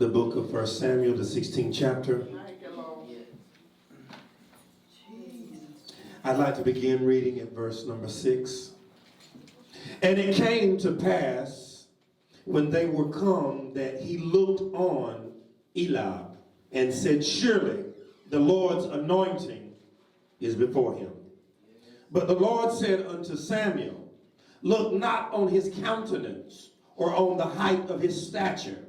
the book of 1 Samuel, the 16th chapter. I'd like to begin reading at verse number 6. And it came to pass, when they were come, that he looked on Eliab and said, surely the Lord's anointing is before him. But the Lord said unto Samuel, look not on his countenance or on the height of his stature,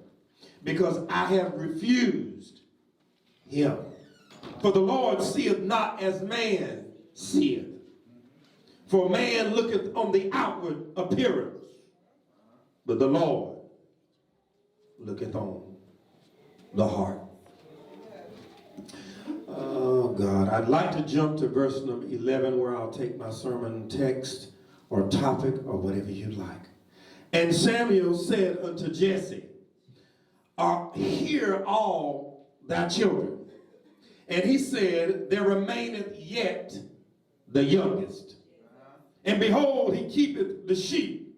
because I have refused him. For the Lord seeth not as man seeth. For man looketh on the outward appearance, but the Lord looketh on the heart. Oh God, I'd like to jump to verse number 11, where I'll take my sermon text or topic or whatever you'd like. And Samuel said unto Jesse, hear all thy children. And he said, there remaineth yet the youngest. And behold, he keepeth the sheep.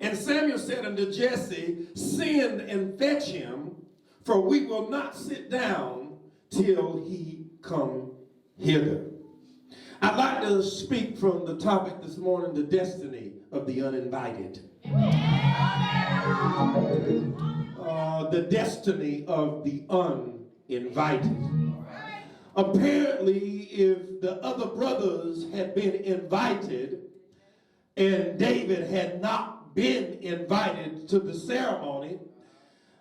And Samuel said unto Jesse, send and fetch him, for we will not sit down till he come hither. I'd like to speak from the topic this morning, the destiny of the uninvited. The destiny of the uninvited. Apparently, if the other brothers had been invited and David had not been invited to the ceremony,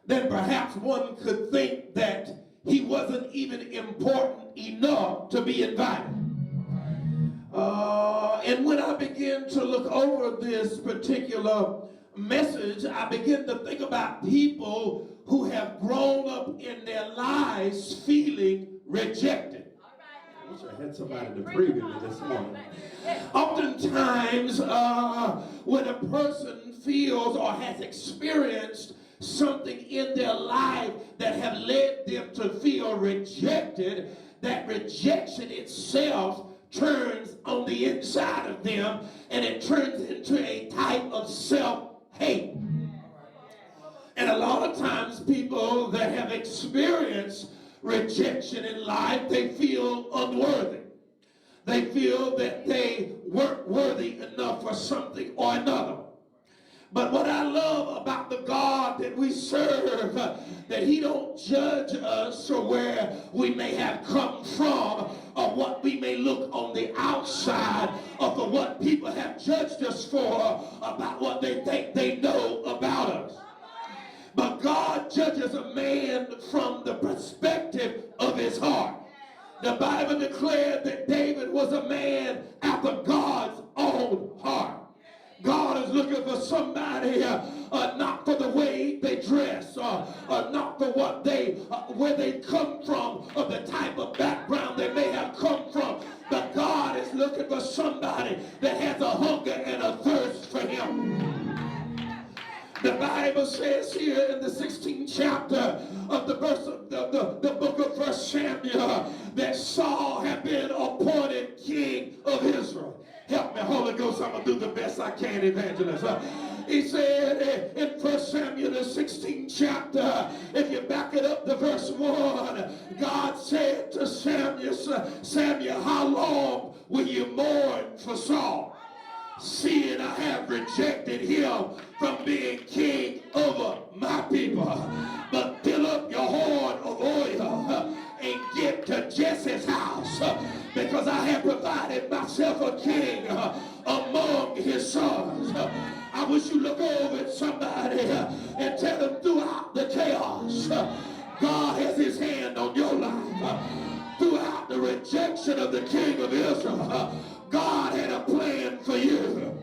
then perhaps one could think that he wasn't even important enough to be invited. And when I begin to look over this particular message, I begin to think about people who have grown up in their lives feeling rejected. I wish I had somebody to preview me this morning. Oftentimes, when a person feels or has experienced something in their life that have led them to feel rejected, that rejection itself turns on the inside of them, and it turns into a type of self-hate. And a lot of times people that have experienced rejection in life, they feel unworthy. They feel that they weren't worthy enough for something or another. But what I love about the God that we serve, that he don't judge us for where we may have come from or what we may look on the outside or for what people have judged us for about what they think they know about us. But God judges a man from the perspective of his heart. The Bible declared that David was a man after God's own heart. God is looking for somebody, not for the way they dress, or not for what where they come from, or the type of background they may have come from. But God is looking for somebody that has a hunger and a thirst for him. The Bible says here in the 16th chapter of the verse of the book of 1 Samuel that Saul had been appointed king of Israel. Help me, Holy Ghost, I'm going to do the best I can, evangelist. He said in 1 Samuel, the 16th chapter, if you back it up to verse 1, God said to Samuel, Samuel, how long will you mourn for Saul? Seeing I have rejected him from being king over my people. But fill up your horn of oil and get to Jesse's house, because I have provided myself a king among his sons. I wish you look over at somebody and tell them throughout the chaos, God has his hand on your life. Throughout the rejection of the king of Israel, God had a plan for you.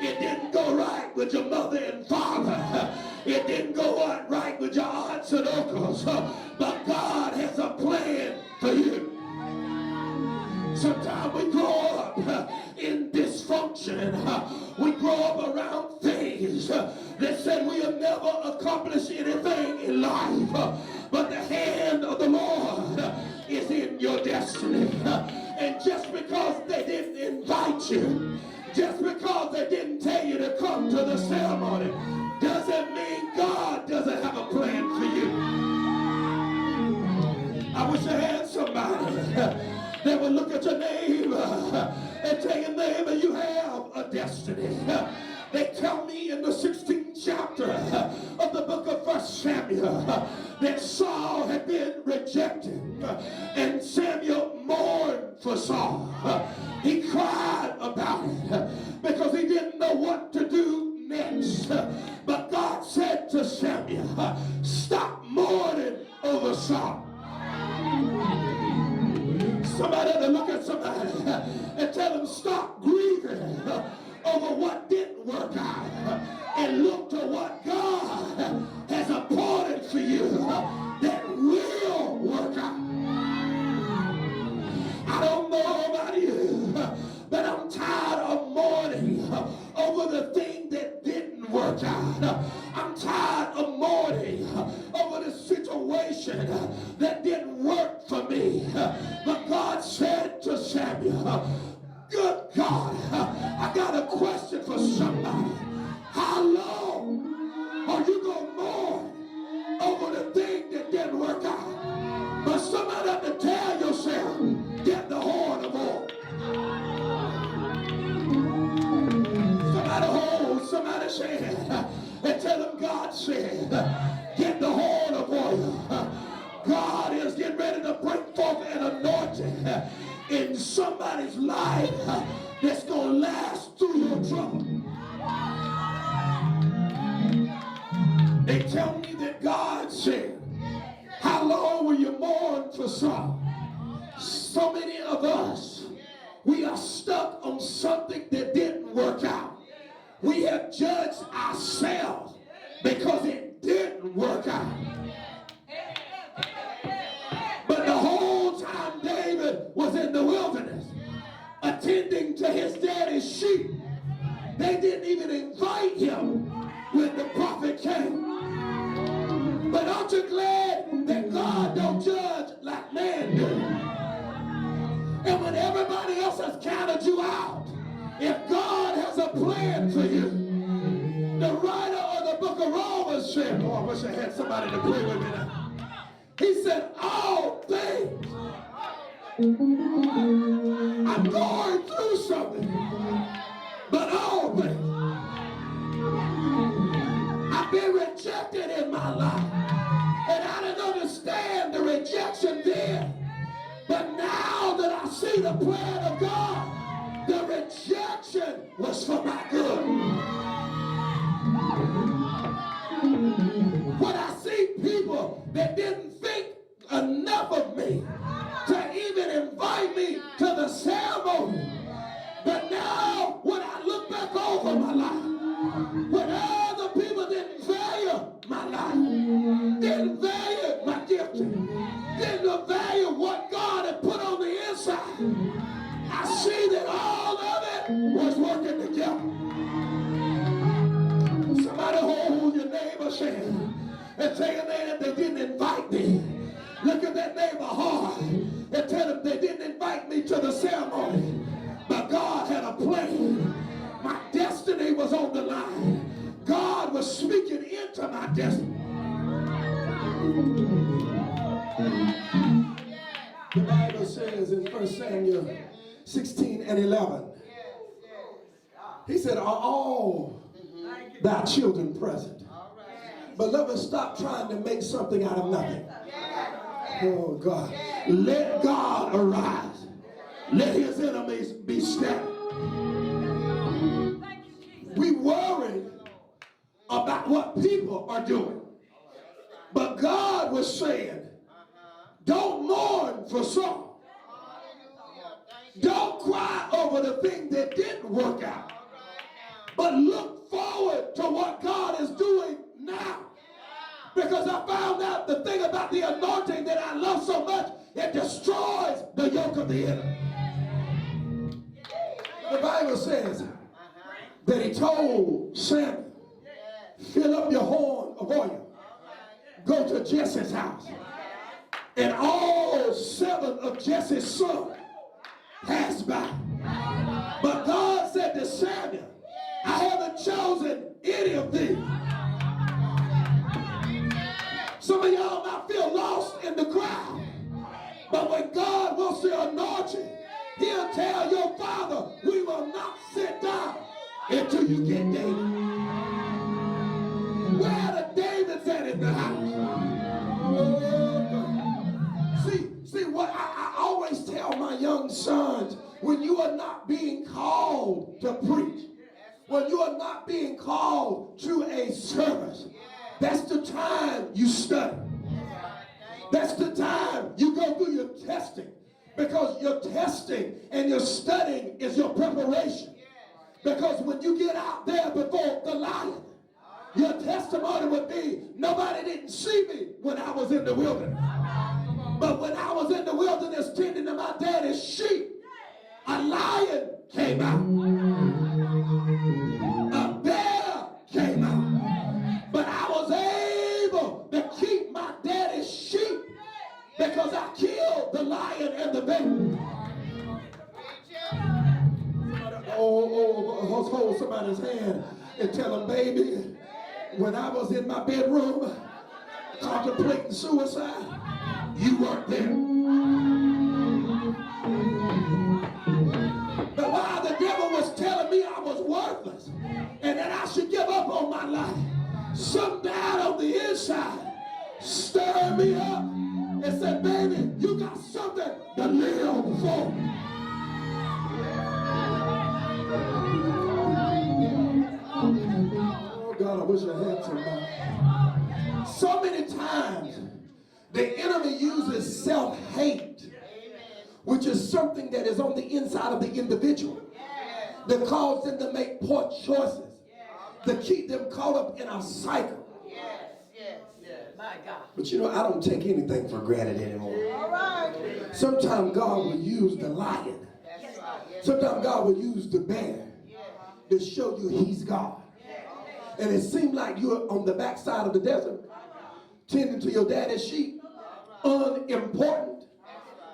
It didn't go right with your mother and father. It didn't go right with your aunts and uncles. But God has a plan for you. Sometimes we grow up in dysfunction. We grow up around things that said we'll never accomplish anything in life. But the hand of the Lord is in your destiny. And just because they didn't invite you, just because they didn't tell you to come to the ceremony, doesn't mean God doesn't have a plan for you. wish I had somebody that would look at your neighbor and tell your neighbor you have a destiny. They tell me in the 16th chapter of the book of 1 Samuel that Saul had been rejected, and Samuel mourned for Saul. He cried about it because he didn't know what to do next. But God said to Samuel, stop mourning over Saul. Somebody to look at somebody and tell them stop grieving over what didn't work out and look to what God has appointed for you that will work out. I don't know about you, but I'm tired of mourning over the thing that didn't work out. I'm tired of mourning over the situation that didn't work for me. But God said to Samuel, good God, I got a question for somebody. How long are you going to mourn over the thing that didn't work out? But somebody have to tell yourself, get the horn of oil. Somebody hold somebody's hand and tell them God said, get the horn of oil. God is getting ready to bring forth an anointing in somebody's life that's going to last through your trouble. They tell me that God said, how long will you mourn for Saul? So many of us, we are stuck on something that didn't work out. We have judged ourselves because it didn't work out. But the whole time David was in the wilderness, attending to his daddy's sheep, they didn't even invite him when the prophet came. But aren't you glad that God don't judge like man do? And when everybody else has counted you out, if God has a plan for you, the writer of the book of Romans said, oh, I wish I had somebody to pray with me now. He said, all things. I'm going through something, but all things. I've been rejected in my life, and I didn't understand the rejection then. But now that I see the plan of God, the rejection was for my good. When I see people that didn't think enough of me to even invite me to the ceremony, but now when I look back over my life, when other people didn't value my life, didn't value my gifting, didn't value what God had put on the inside, I see that all of it was working together. Somebody hold your neighbor's hand and tell your neighbor they didn't invite me. Look at that neighbor hard and tell them they didn't invite me to the ceremony, but God had a plan. My destiny was on the line. God was speaking into my destiny. The Bible says in 1 Samuel 16 and 11, he said, are all thy children present? Beloved, stop trying to make something out of nothing. Oh God. Let God arise. Let his enemies be scattered. We worry about what people are doing. But God was saying, don't mourn for Saul. Don't cry over the thing that didn't work out. But look forward to what God is doing now. Because I found out the thing about the anointing that I love so much, it destroys the yoke of the enemy. The Bible says that he told Samuel, fill up your horn of oil, go to Jesse's house. And all 7 of Jesse's sons passed by. But God said to Samuel, I haven't chosen any of these. Some of y'all might feel lost in the crowd But when God wants to anoint you, he'll tell your father, we will not sit down until you get David. Where are the Davids at in the house? See what I always tell my young sons, when you are not being called to preach, when you are not being called to a service, that's the time you study. That's the time you go through your testing. Because your testing and your studying is your preparation. Because when you get out there before the lion, your testimony would be, nobody didn't see me when I was in the wilderness. But when I was in the wilderness tending to my daddy's sheep, a lion came out. A bear came out. But I was able to keep my daddy's sheep because I killed the lion and the bear. Hold somebody's hand and tell them, baby, when I was in my bedroom contemplating suicide, you weren't there. But while the devil was telling me I was worthless and that I should give up on my life, some down on the inside stirred me up and said, baby, you got something to live for. Oh God, I wish I had somebody. So many times the enemy uses self-hate, which is something that is on the inside of the individual, that causes them to make poor choices, to keep them caught up in a cycle. My God. But you know, I don't take anything for granted anymore. All right. Sometimes God will use the lion. Sometimes God will use the bear to show you he's God. And it seemed like you're on the backside of the desert, tending to your daddy's sheep, unimportant.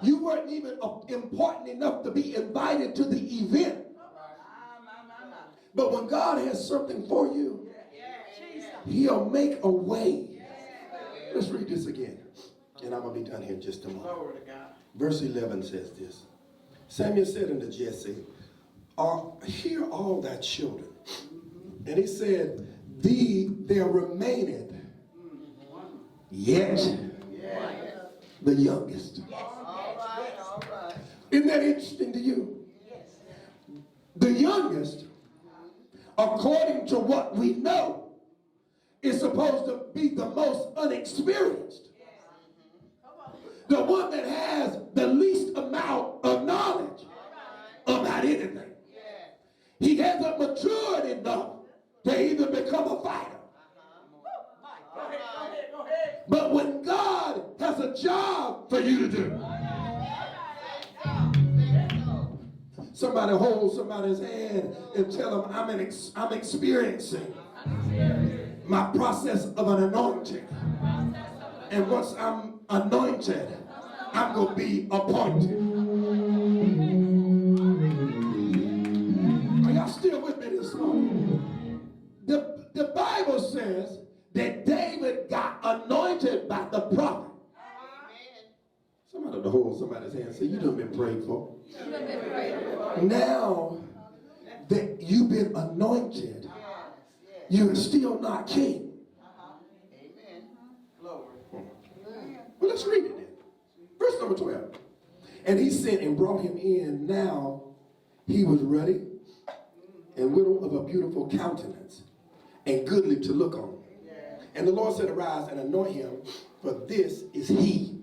You weren't even important enough to be invited to the event. But when God has something for you, he'll make a way. Let's read this again, and I'm going to be done here in just a moment. Verse 11 says this. Samuel said unto Jesse, hear all thy children. And he said, there remaineth yet the youngest. Isn't that interesting to you? The youngest, according to what we know, is supposed to be the most unexperienced. The one that has the least amount of knowledge about anything. He hasn't matured enough to even become a fighter. But when God has a job for you to do, somebody hold somebody's hand and tell them, I'm experiencing my process of an anointing. And once I'm anointed, I'm going to be appointed. Are y'all still with me this morning? The Bible says that David got anointed by the prophet. Somebody to hold somebody's hand and say, you done been prayed for. Now that you've been anointed, you're still not king. Well, let's read it then. Verse number 12. And he sent and brought him in. Now he was ruddy and widow of a beautiful countenance and goodly to look on. And the Lord said, arise and anoint him, for this is he.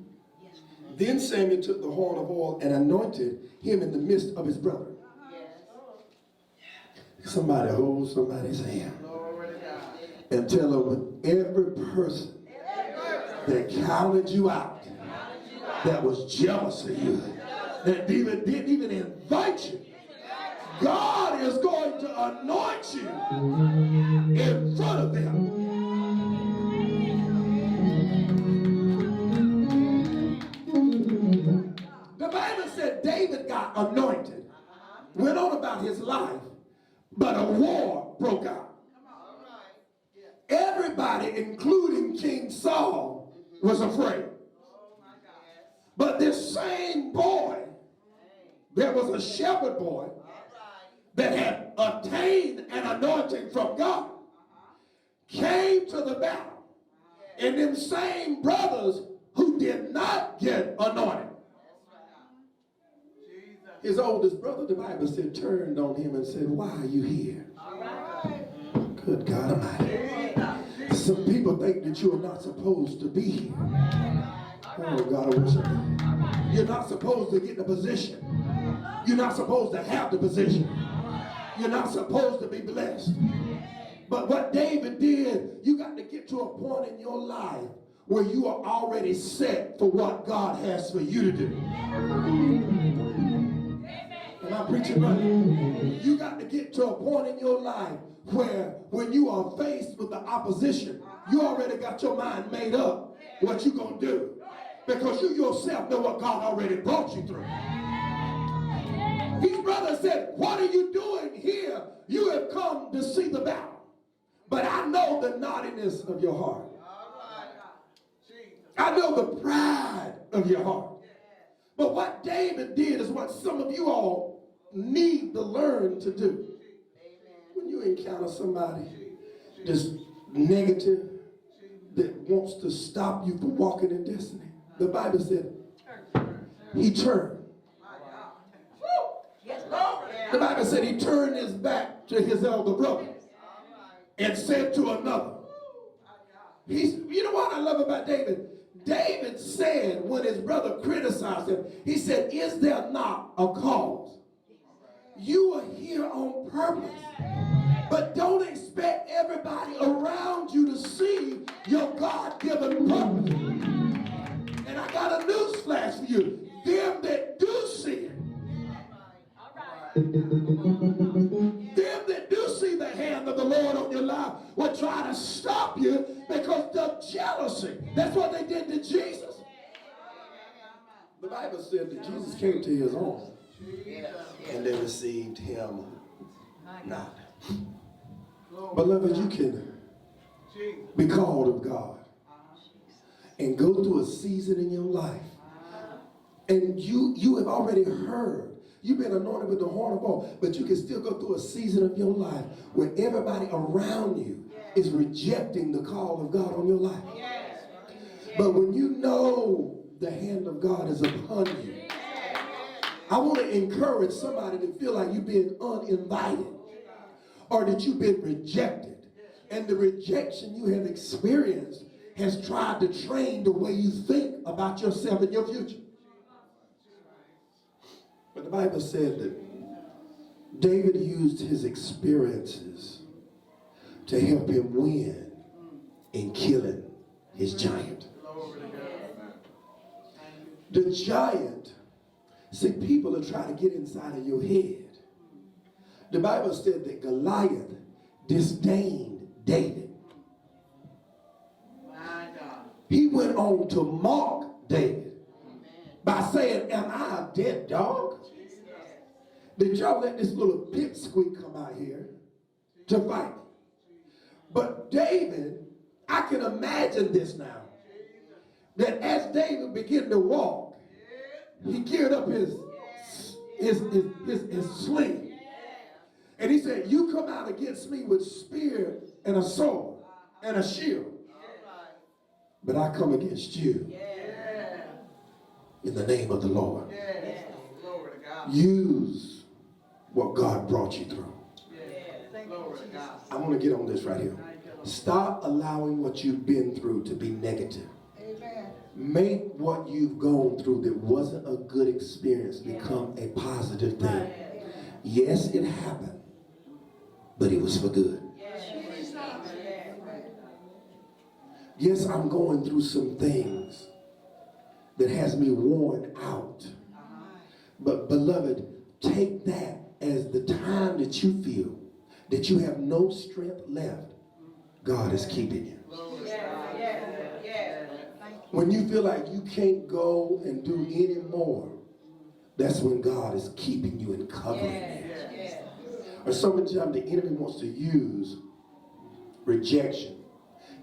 Then Samuel took the horn of oil and anointed him in the midst of his brethren. Somebody hold somebody's hand and tell them, every person that counted you out, that was jealous of you, that didn't even invite you, God is going to anoint you in front of them. The Bible said David got anointed, went on about his life, but a war broke out. Everybody, including King Saul, was afraid. But this same boy, there was a shepherd boy that had attained an anointing from God, came to the battle, and them same brothers who did not get anointed, his oldest brother, the Bible said, turned on him and said, why are you here? Good God Almighty. Some people think that you are not supposed to be here. Oh God, I wish I could. You're not supposed to get the position. You're not supposed to have the position. You're not supposed to be blessed. But what David did, you got to get to a point in your life where you are already set for what God has for you to do. Am I preaching right? You got to get to a point in your life where when you are faced with the opposition, you already got your mind made up what you're going to do. Because you yourself know what God already brought you through. His brother said, what are you doing here? You have come to see the battle. But I know the naughtiness of your heart. I know the pride of your heart. But what David did is what some of you all need to learn to do. When you encounter somebody that's negative, that wants to stop you from walking in destiny, the Bible said he turned. The Bible said he turned his back to his elder brother and said to another. You know what I love about David? David said when his brother criticized him, he said, is there not a cause? You are here on purpose. But don't expect everybody around you to see your God-given purpose. And I got a news flash for you. Them that do see it, them that do see the hand of the Lord on your life will try to stop you because of jealousy. That's what they did to Jesus. The Bible said that Jesus came to his own, and they received him not. Beloved, you can be called of God and go through a season in your life, and you have already heard. You've been anointed with the horn of oil, but you can still go through a season of your life where everybody around you is rejecting the call of God on your life. But when you know the hand of God is upon you, I want to encourage somebody to feel like you've been uninvited or that you've been rejected. And the rejection you have experienced has tried to train the way you think about yourself and your future. But the Bible said that David used his experiences to help him win in killing his giant. The giant, see, people are trying to get inside of your head. The Bible said that Goliath disdained David. He went on to mock David by saying, am I a dead dog? Did y'all let this little pipsqueak come out here to fight me? But David, I can imagine this now, that as David began to walk, he geared up his sling. And he said, you come out against me with spear and a sword and a shield, but I come against you in the name of the Lord. Use what God brought you through. I want to get on this right here. Stop allowing what you've been through to be negative. Make what you've gone through that wasn't a good experience become a positive thing. Yes, it happened, but it was for good. Yes, I'm going through some things that has me worn out. But beloved, take that as the time that you feel that you have no strength left. God is keeping you. When you feel like you can't go and do any more, that's when God is keeping you and covering you. Or sometimes the enemy wants to use rejection,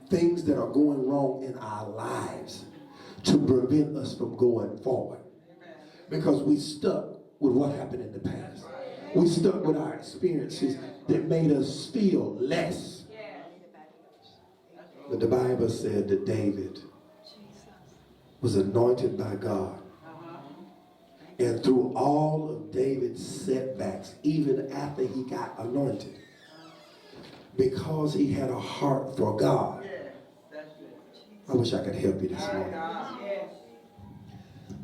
things that are going wrong in our lives, to prevent us from going forward. Because we stuck with what happened in the past. We stuck with our experiences that made us feel less. But the Bible said that David was anointed by God. And through all of David's setbacks, even after he got anointed, because he had a heart for God. I wish I could help you this morning.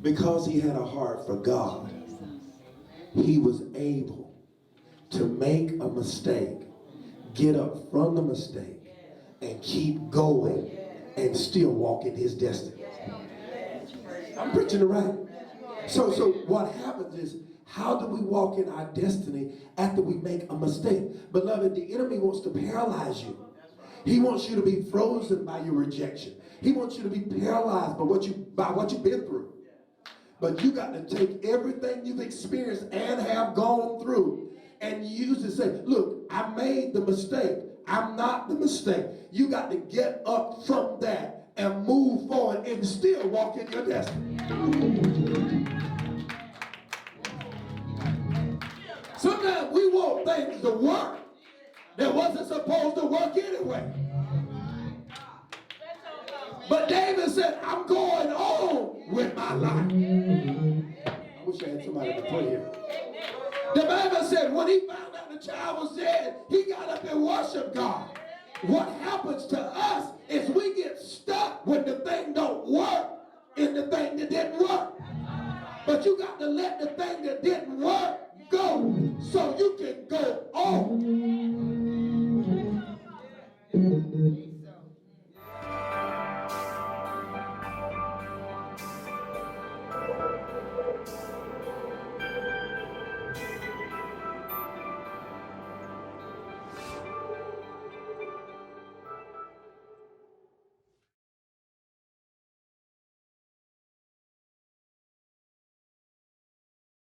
Because he had a heart for God, he was able to make a mistake, get up from the mistake, and keep going and still walk in his destiny. I'm preaching it right. So what happens is, how do we walk in our destiny after we make a mistake? Beloved, the enemy wants to paralyze you. He wants you to be frozen by your rejection. He wants you to be paralyzed by what you've been through. But you got to take everything you've experienced and have gone through and use it to say, look, I made the mistake. I'm not the mistake. You got to get up from that and move forward and still walk in your destiny. Sometimes we want things to work that wasn't supposed to work anyway. But David said, I'm going on with my life. I wish I had somebody to pray here. The Bible said when he found out the child was dead, he got up and worshiped God. What happens to us is we get stuck when the thing don't work in the thing that didn't work. But you got to let the thing that didn't work go so you can go on.